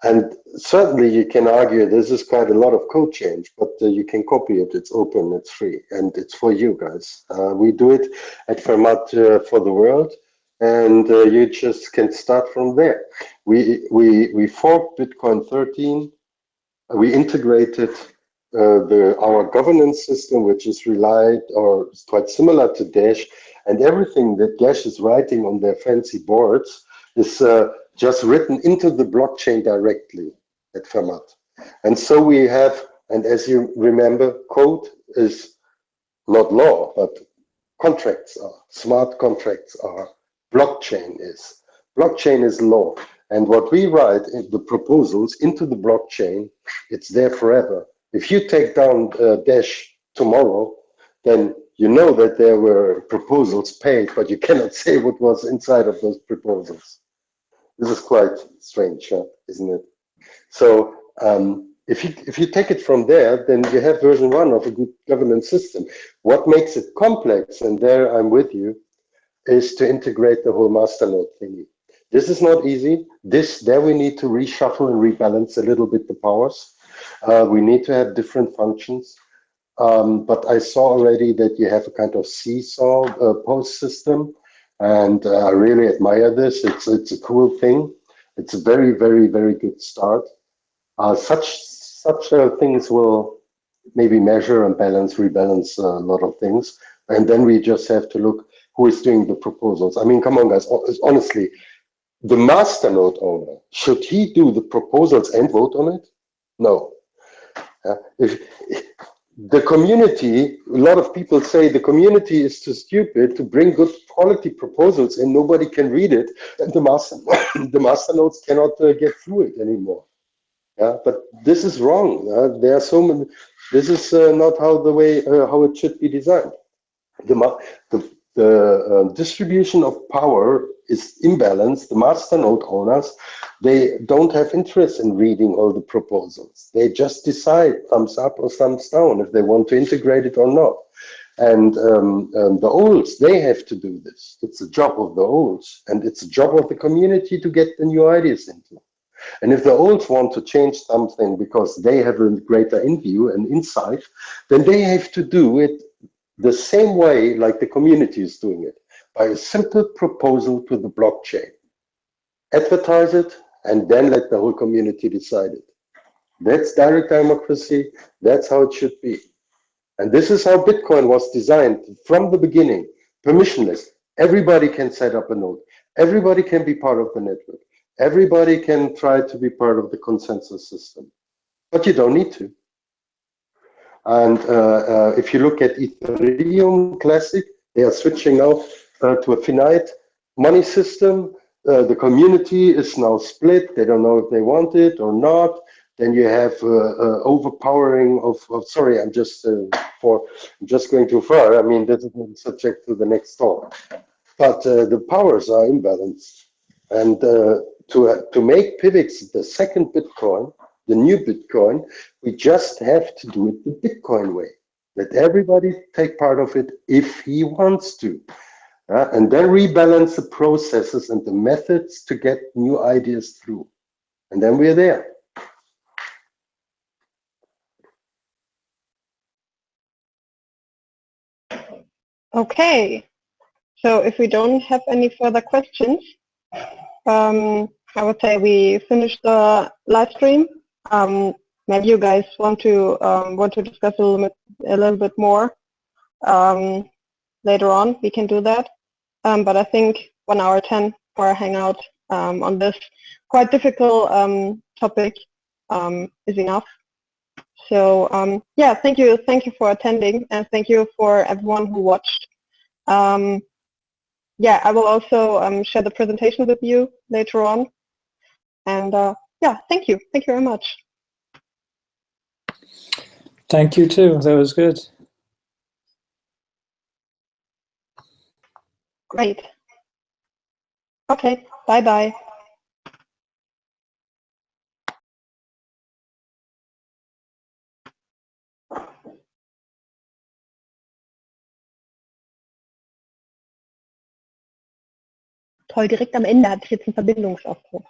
And certainly you can argue this is quite a lot of code change, but you can copy it. It's open, it's free, and it's for you guys. We do it at Fermat for the world, and you just can start from there. We forked Bitcoin 13. We integrated our governance system, which is quite similar to Dash, and everything that Dash is writing on their fancy boards is just written into the blockchain directly at Fermat. And so we have, and as you remember, code is not law, but contracts are, smart contracts are, blockchain is law. And what we write in the proposals into the blockchain, it's there forever. If you take down Dash tomorrow, then you know that there were proposals paid, but you cannot say what was inside of those proposals. This is quite strange, isn't it? So if you take it from there, then you have version 1 of a good governance system. What makes it complex, and there I'm with you, is to integrate the whole masternode thingy. This is not easy. There we need to reshuffle and rebalance a little bit the powers. We need to have different functions. But I saw already that you have a kind of seesaw post system, and I really admire this. It's a cool thing. It's a very, very, very good start. Such things will maybe measure and rebalance a lot of things, and then we just have to look who is doing the proposals. I mean, come on, guys. Honestly, the masternode owner, should he do the proposals and vote on it? No. If the community, a lot of people say the community is too stupid to bring good quality proposals and nobody can read it, and the masternodes cannot get through it anymore. Yeah, but this is wrong. There are so many. This is not how it should be designed. The distribution of power is imbalanced. The masternode owners, they don't have interest in reading all the proposals. They just decide thumbs up or thumbs down if they want to integrate it or not. And the olds, they have to do this. It's a job of the olds, and it's a job of the community to get the new ideas into. And if the olds want to change something because they have a greater in-view and insight, then they have to do it the same way like the community is doing it, by a simple proposal to the blockchain. Advertise it, and then let the whole community decide it. That's direct democracy. That's how it should be. And this is how Bitcoin was designed from the beginning, permissionless. Everybody can set up a node. Everybody can be part of the network. Everybody can try to be part of the consensus system, but you don't need to. And if you look at Ethereum Classic, they are switching now to a finite money system. The community is now split. They don't know if they want it or not. Then you have overpowering of sorry, I'm just going too far. I mean, this is subject to the next talk. But the powers are imbalanced. And to make PIVX the second Bitcoin, the new Bitcoin, we just have to do it the Bitcoin way. Let everybody take part of it if he wants to. And then rebalance the processes and the methods to get new ideas through. And then we're there. Okay. So if we don't have any further questions, I would say we finished the live stream. Maybe you guys want to discuss a little bit more later on. We can do that. But I think 1 hour 10 for a hangout on this quite difficult topic is enough. So yeah, thank you for attending, and thank you for everyone who watched. Yeah, I will also share the presentation with you later on. And yeah, thank you very much. Thank you too. That was good. Great. Okay, bye-bye. Toll, direkt am Ende hatte ich jetzt einen Verbindungsabbruch.